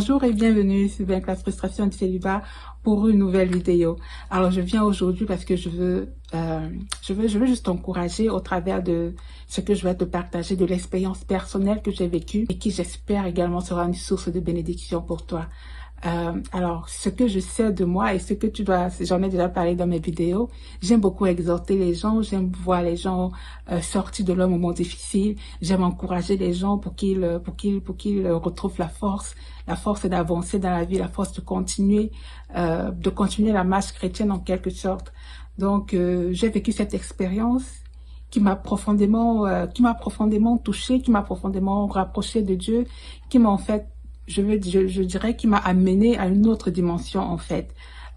Bonjour et bienvenue sur la frustration du célibat pour une nouvelle vidéo. Alors je viens aujourd'hui parce que je veux juste t'encourager au travers de ce que je vais te partager, de l'expérience personnelle que j'ai vécue et qui j'espère également sera une source de bénédiction pour toi. Alors, ce que je sais de moi et ce que tu dois, j'en ai déjà parlé dans mes vidéos, j'aime beaucoup exhorter les gens, j'aime voir les gens sortir de leurs moments difficiles, j'aime encourager les gens pour qu'ils retrouvent la force d'avancer dans la vie, la force de continuer la marche chrétienne en quelque sorte. Donc, j'ai vécu cette expérience qui m'a profondément touchée, qui m'a profondément rapprochée de Dieu, qui m'a en fait je dirais qu'il m'a amené à une autre dimension en fait.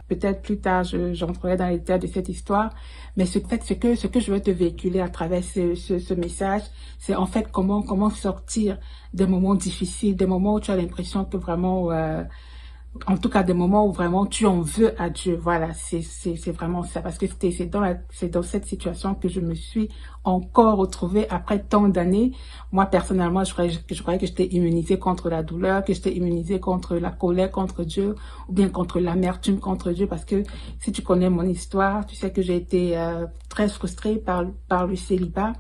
Peut-être plus tard, j'entrerai dans les détails de cette histoire, mais ce que je veux te véhiculer à travers ce message, c'est en fait comment sortir des moments difficiles, des moments où tu as l'impression que vraiment en tout cas des moments où vraiment tu en veux à Dieu. Voilà, c'est vraiment ça, parce que c'est dans cette situation que je me suis encore retrouvée après tant d'années. Moi personnellement, je croyais que j'étais immunisée contre la douleur, que j'étais immunisée contre la colère contre Dieu, ou bien contre l'amertume contre Dieu, parce que si tu connais mon histoire, tu sais que j'ai été très frustrée par le célibat,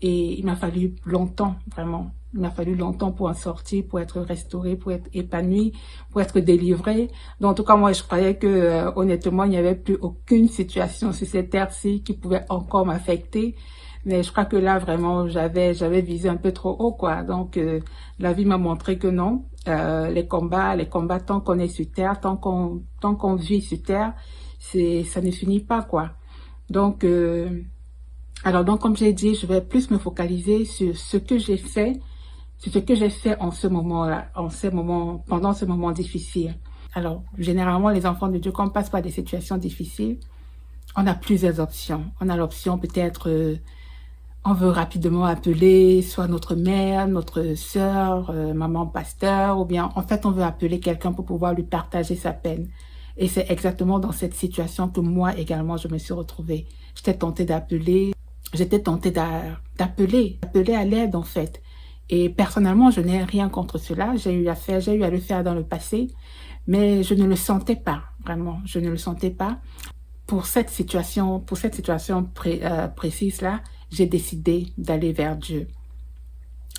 et il m'a fallu longtemps, vraiment. Il m'a fallu longtemps pour en sortir, pour être restaurée, pour être épanouie, pour être délivrée. Donc, en tout cas, moi, je croyais que, honnêtement, il n'y avait plus aucune situation sur cette terre-ci qui pouvait encore m'affecter. Mais je crois que là, vraiment, j'avais visé un peu trop haut, quoi. Donc, la vie m'a montré que non. Les combats, tant qu'on est sur terre, tant qu'on vit sur terre, ça ne finit pas, quoi. Donc, donc, comme j'ai dit, je vais plus me focaliser sur ce que j'ai fait, c'est ce que j'ai fait en ce moment-là, pendant ce moment difficile. Alors, généralement, les enfants de Dieu, quand on passe par des situations difficiles, on a plusieurs options. On a l'option peut-être, on veut rapidement appeler soit notre mère, notre sœur, maman pasteur, ou bien en fait, on veut appeler quelqu'un pour pouvoir lui partager sa peine. Et c'est exactement dans cette situation que moi également, je me suis retrouvée. J'étais tentée d'appeler à l'aide en fait. Et personnellement, je n'ai rien contre cela. J'ai eu à le faire dans le passé, mais je ne le sentais pas, vraiment. Je ne le sentais pas. Pour cette situation précise-là, j'ai décidé d'aller vers Dieu.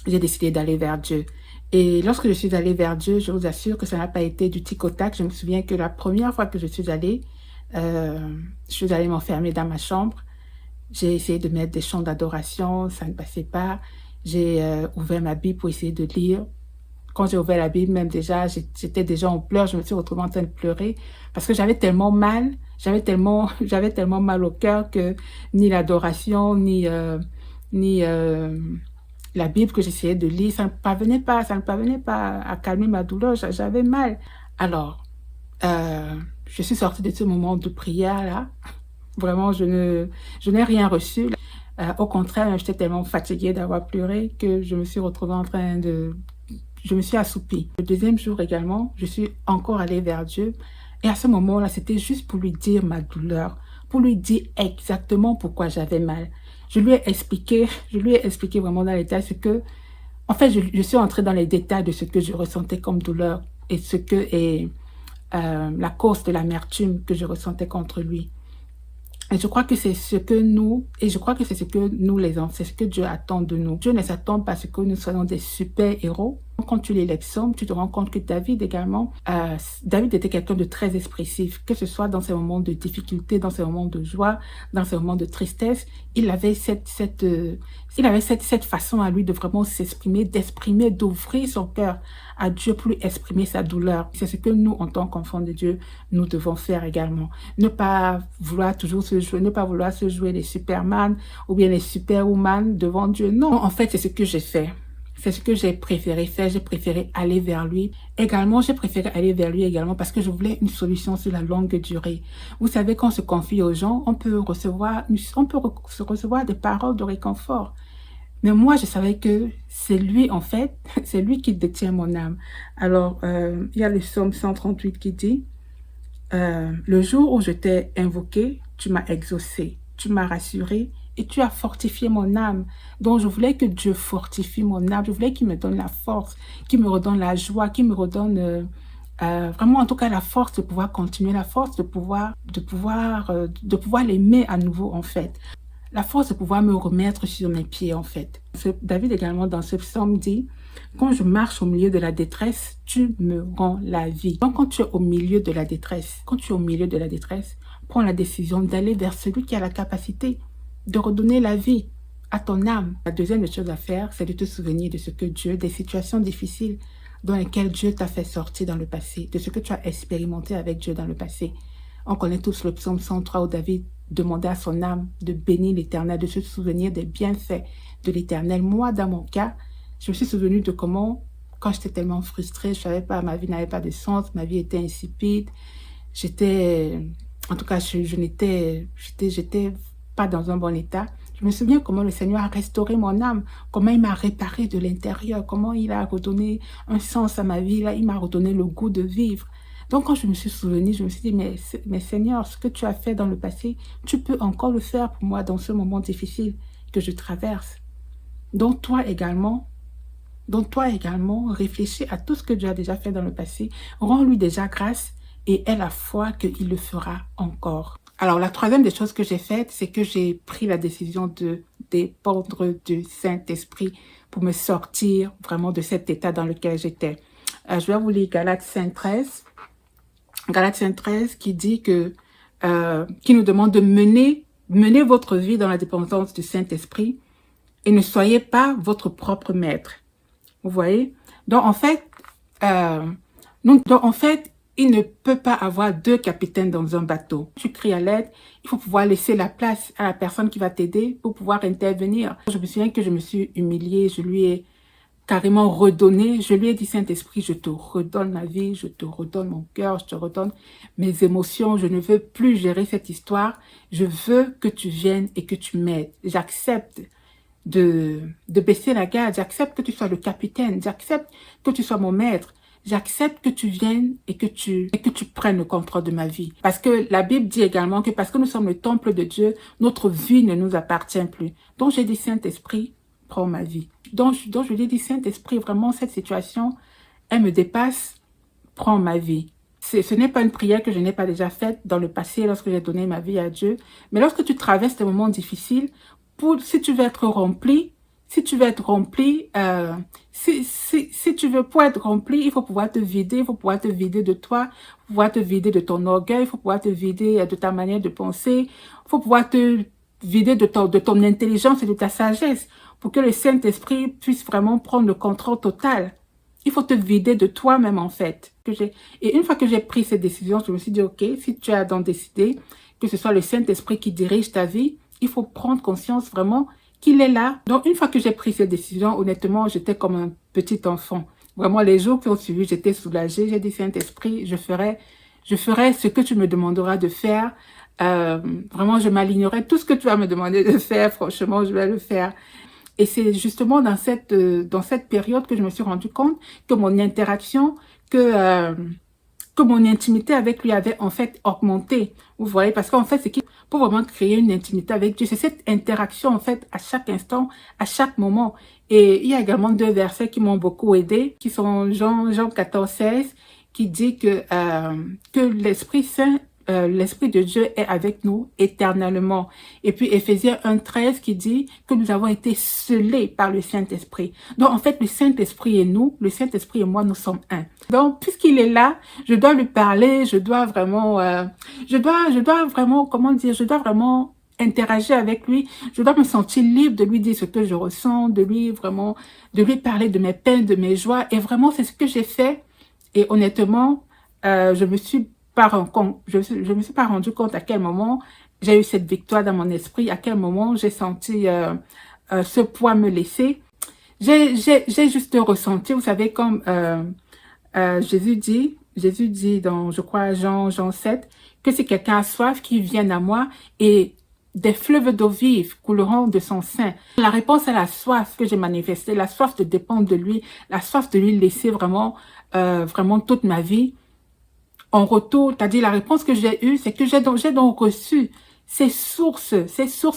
J'ai décidé d'aller vers Dieu. Et lorsque je suis allée vers Dieu, je vous assure que ça n'a pas été du tic au tac. Je me souviens que la première fois que je suis allée m'enfermer dans ma chambre. J'ai essayé de mettre des chants d'adoration, ça ne passait pas. J'ai ouvert ma Bible pour essayer de lire. Quand j'ai ouvert la Bible, même déjà, j'étais déjà en pleurs. Je me suis retrouvée en train de pleurer parce que j'avais tellement mal mal au cœur que ni l'adoration, ni la Bible que j'essayais de lire, ça ne parvenait pas à calmer ma douleur. J'avais mal. Alors, je suis sortie de ce moment de prière-là. Vraiment, je n'ai rien reçu. Au contraire, j'étais tellement fatiguée d'avoir pleuré que je me suis retrouvée je me suis assoupie. Le deuxième jour également, je suis encore allée vers Dieu. Et à ce moment-là, c'était juste pour lui dire ma douleur, pour lui dire exactement pourquoi j'avais mal. Je lui ai expliqué vraiment dans les détails en fait, je suis entrée dans les détails de ce que je ressentais comme douleur et la cause de l'amertume que je ressentais contre lui. Et je crois que c'est ce que nous les enfants, c'est ce que Dieu attend de nous. Dieu ne s'attend pas à ce que nous soyons des super-héros. Quand tu lis les psaumes, tu te rends compte que David également, David était quelqu'un de très expressif, que ce soit dans ses moments de difficulté, dans ses moments de joie, dans ses moments de tristesse. Il avait cette façon à lui de vraiment s'exprimer, d'ouvrir son cœur à Dieu pour lui exprimer sa douleur. C'est ce que nous, en tant qu'enfants de Dieu, nous devons faire également. Ne pas vouloir se jouer les Superman ou bien les Superwoman devant Dieu. Non, en fait, c'est ce que j'ai fait. C'est ce que j'ai préféré faire. J'ai préféré aller vers lui. J'ai préféré aller vers lui également parce que je voulais une solution sur la longue durée. Vous savez, quand on se confie aux gens, on peut recevoir des paroles de réconfort. Mais moi, je savais que c'est lui, en fait, c'est lui qui détient mon âme. Alors, il y a le psaume 138 qui dit, le jour où je t'ai invoqué, tu m'as exaucé, tu m'as rassuré et tu as fortifié mon âme. Donc, je voulais que Dieu fortifie mon âme. Je voulais qu'il me donne la force, qu'il me redonne la joie, qu'il me redonne vraiment en tout cas la force de pouvoir continuer, la force de pouvoir l'aimer à nouveau en fait. La force de pouvoir me remettre sur mes pieds en fait. David également dans ce psaume dit: quand je marche au milieu de la détresse, tu me rends la vie. Donc quand tu es au milieu de la détresse, prends la décision d'aller vers celui qui a la capacité de redonner la vie à ton âme. La deuxième chose à faire, c'est de te souvenir de ce que Dieu, des situations difficiles dans lesquelles Dieu t'a fait sortir dans le passé, de ce que tu as expérimenté avec Dieu dans le passé. On connaît tous le psaume 103 où David demandait à son âme de bénir l'Éternel, de se souvenir des bienfaits de l'Éternel. Moi, dans mon cas, je me suis souvenu de comment, quand j'étais tellement frustrée, je savais pas, ma vie n'avait pas de sens, ma vie était insipide, en tout cas, j'étais pas dans un bon état. Je me souviens comment le Seigneur a restauré mon âme, comment il m'a réparé de l'intérieur, comment il a redonné un sens à ma vie, là, il m'a redonné le goût de vivre. Donc, quand je me suis souvenue, je me suis dit, mais Seigneur, ce que tu as fait dans le passé, tu peux encore le faire pour moi dans ce moment difficile que je traverse. Donc, toi également, réfléchis à tout ce que Dieu a déjà fait dans le passé, rends-lui déjà grâce et aie la foi qu'il le fera encore. Alors, la troisième des choses que j'ai faites, c'est que j'ai pris la décision de dépendre du Saint-Esprit pour me sortir vraiment de cet état dans lequel j'étais. Je vais vous lire Galates 5:13. Galates 5:13 qui dit qui nous demande de mener votre vie dans la dépendance du Saint-Esprit et ne soyez pas votre propre maître. Vous voyez? Donc, en fait, il ne peut pas avoir deux capitaines dans un bateau. Tu cries à l'aide, il faut pouvoir laisser la place à la personne qui va t'aider pour pouvoir intervenir. Je me souviens que je me suis humiliée, je lui ai carrément redonné, je lui ai dit: Saint-Esprit, je te redonne ma vie, je te redonne mon cœur, je te redonne mes émotions, je ne veux plus gérer cette histoire, je veux que tu viennes et que tu m'aides. J'accepte de baisser la garde, j'accepte que tu sois le capitaine, j'accepte que tu sois mon maître, j'accepte que tu viennes et que tu prennes le contrôle de ma vie. Parce que la Bible dit également que parce que nous sommes le temple de Dieu, notre vie ne nous appartient plus. Donc j'ai dit: Saint-Esprit, prends ma vie. Donc je lui ai dit: Saint-Esprit, vraiment cette situation, elle me dépasse, prends ma vie. Ce n'est pas une prière que je n'ai pas déjà faite dans le passé lorsque j'ai donné ma vie à Dieu. Mais lorsque tu traverses des moments difficiles, si tu veux être rempli, si tu veux pour être rempli, il faut pouvoir te vider, il faut pouvoir te vider de toi, pouvoir te vider de ton orgueil, il faut pouvoir te vider de ta manière de penser, il faut pouvoir te vider de ton intelligence et de ta sagesse pour que le Saint-Esprit puisse vraiment prendre le contrôle total. Il faut te vider de toi-même en fait. Et une fois que j'ai pris cette décision, je me suis dit: ok, si tu as donc décidé que ce soit le Saint-Esprit qui dirige ta vie, il faut prendre conscience vraiment qu'il est là. Donc, une fois que j'ai pris cette décision, honnêtement, j'étais comme un petit enfant. Vraiment, les jours qui ont suivi, j'étais soulagée. J'ai dit: Saint-Esprit, je ferai ce que tu me demanderas de faire. Vraiment, je m'alignerai. Tout ce que tu vas me demander de faire, franchement, je vais le faire. Et c'est justement dans cette période que je me suis rendu compte que mon interaction, que mon intimité avec lui avait en fait augmenté. Vous voyez, parce qu'en fait, c'est pour vraiment créer une intimité avec Dieu, c'est cette interaction en fait à chaque instant, à chaque moment. Et il y a également deux versets qui m'ont beaucoup aidé, qui sont Jean 14:16, qui dit que l'Esprit Saint, l'Esprit de Dieu est avec nous éternellement. Et puis Éphésiens 1:13 qui dit que nous avons été scellés par le Saint-Esprit. Donc en fait, le Saint-Esprit et nous, le Saint-Esprit et moi, nous sommes un. Donc puisqu'il est là, je dois lui parler, je dois vraiment, comment dire, je dois vraiment interagir avec lui, je dois me sentir libre de lui dire ce que je ressens, de lui parler de mes peines, de mes joies. Et vraiment, c'est ce que j'ai fait. Et honnêtement, je me suis pas rendu compte à quel moment j'ai eu cette victoire dans mon esprit, à quel moment j'ai senti ce poids me laisser. J'ai juste ressenti, vous savez, comme Jésus dit dans, je crois, Jean 7, que si quelqu'un a soif, qu'il vienne à moi et des fleuves d'eau vive couleront de son sein. La réponse à la soif que j'ai manifestée, la soif de dépendre de lui, la soif de lui laisser vraiment toute ma vie, en retour, c'est-à-dire la réponse que j'ai eue, c'est que j'ai donc reçu ces sources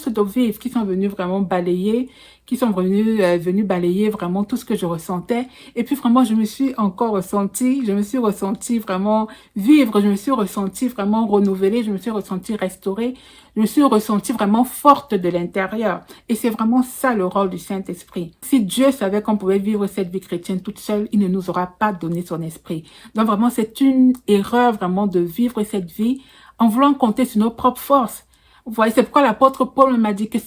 d'eau vive qui sont venues vraiment balayer, qui sont venues balayer vraiment tout ce que je ressentais. Et puis vraiment, je me suis ressentie vraiment vivre, je me suis ressentie vraiment renouvelée, je me suis ressentie restaurée, je me suis ressentie vraiment forte de l'intérieur. Et c'est vraiment ça le rôle du Saint-Esprit. Si Dieu savait qu'on pouvait vivre cette vie chrétienne toute seule, il ne nous aura pas donné son esprit. Donc vraiment, c'est une erreur vraiment de vivre cette vie en voulant compter sur nos propres forces. Vous voyez, c'est pourquoi l'apôtre Paul m'a dit que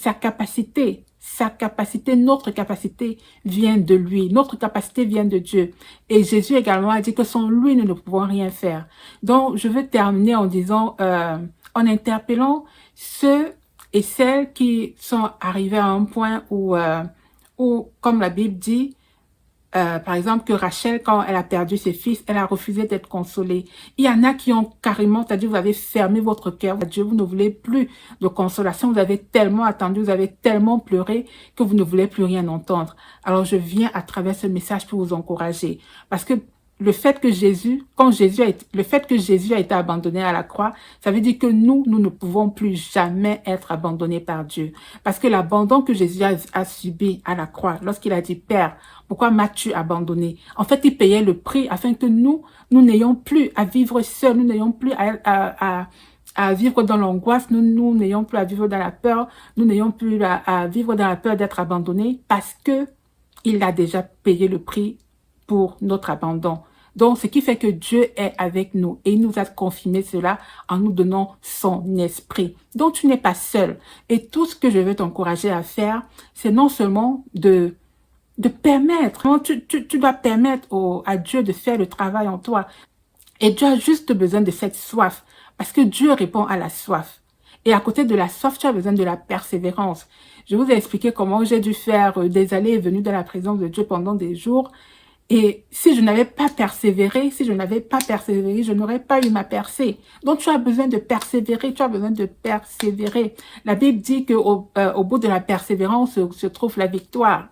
notre capacité vient de lui. Notre capacité vient de Dieu. Et Jésus également a dit que sans lui, nous ne pouvons rien faire. Donc, je veux terminer en disant, en interpellant ceux et celles qui sont arrivés à un point où comme la Bible dit, par exemple, que Rachel, quand elle a perdu ses fils, elle a refusé d'être consolée. Il y en a qui ont carrément, c'est-à-dire vous avez fermé votre cœur à Dieu, vous ne voulez plus de consolation, vous avez tellement attendu, vous avez tellement pleuré que vous ne voulez plus rien entendre. Alors je viens à travers ce message pour vous encourager. Parce que le fait que Jésus a été abandonné à la croix, ça veut dire que nous ne pouvons plus jamais être abandonnés par Dieu. Parce que l'abandon que Jésus a subi à la croix, lorsqu'il a dit, Père, pourquoi m'as-tu abandonné? En fait, il payait le prix afin que nous n'ayons plus à vivre seuls, nous n'ayons plus à vivre dans l'angoisse, nous n'ayons plus à vivre dans la peur, nous n'ayons plus à vivre dans la peur d'être abandonnés parce que il a déjà payé le prix pour notre abandon. Donc, ce qui fait que Dieu est avec nous et il nous a confirmé cela en nous donnant son esprit. Donc, tu n'es pas seul. Et tout ce que je veux t'encourager à faire, c'est non seulement de permettre, tu dois permettre à Dieu de faire le travail en toi. Et Dieu a juste besoin de cette soif parce que Dieu répond à la soif. Et à côté de la soif, tu as besoin de la persévérance. Je vous ai expliqué comment j'ai dû faire des allées et venues dans la présence de Dieu pendant des jours. Et si je n'avais pas persévéré, je n'aurais pas eu ma percée. Donc, tu as besoin de persévérer, La Bible dit qu'au au bout de la persévérance se trouve la victoire.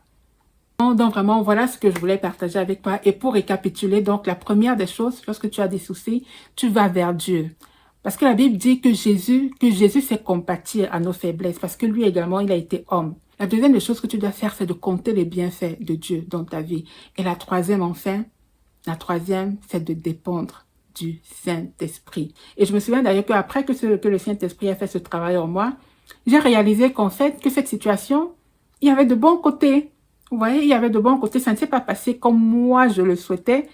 Donc, vraiment, voilà ce que je voulais partager avec toi. Et pour récapituler, donc, la première des choses, lorsque tu as des soucis, tu vas vers Dieu. Parce que la Bible dit que Jésus s'est compati à nos faiblesses, parce que lui également, il a été homme. La deuxième des choses que tu dois faire, c'est de compter les bienfaits de Dieu dans ta vie. Et la troisième, enfin, c'est de dépendre du Saint-Esprit. Et je me souviens d'ailleurs qu'après que le Saint-Esprit a fait ce travail en moi, j'ai réalisé qu'en fait, que cette situation, il y avait de bons côtés. Vous voyez, il y avait de bons côtés. Ça ne s'est pas passé comme moi je le souhaitais.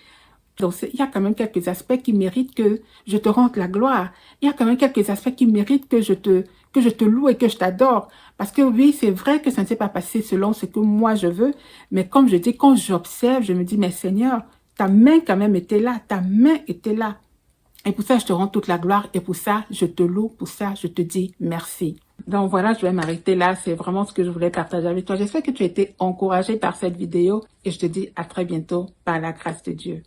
Donc, il y a quand même quelques aspects qui méritent que je te rende la gloire. Il y a quand même quelques aspects qui méritent que je te loue et que je t'adore. Parce que oui, c'est vrai que ça ne s'est pas passé selon ce que moi je veux. Mais comme je dis, quand j'observe, je me dis, mais Seigneur, ta main quand même était là. Ta main était là. Et pour ça, je te rends toute la gloire. Et pour ça, je te loue. Pour ça, je te dis merci. Donc voilà, je vais m'arrêter là. C'est vraiment ce que je voulais partager avec toi. J'espère que tu as été encouragé par cette vidéo. Et je te dis à très bientôt par la grâce de Dieu.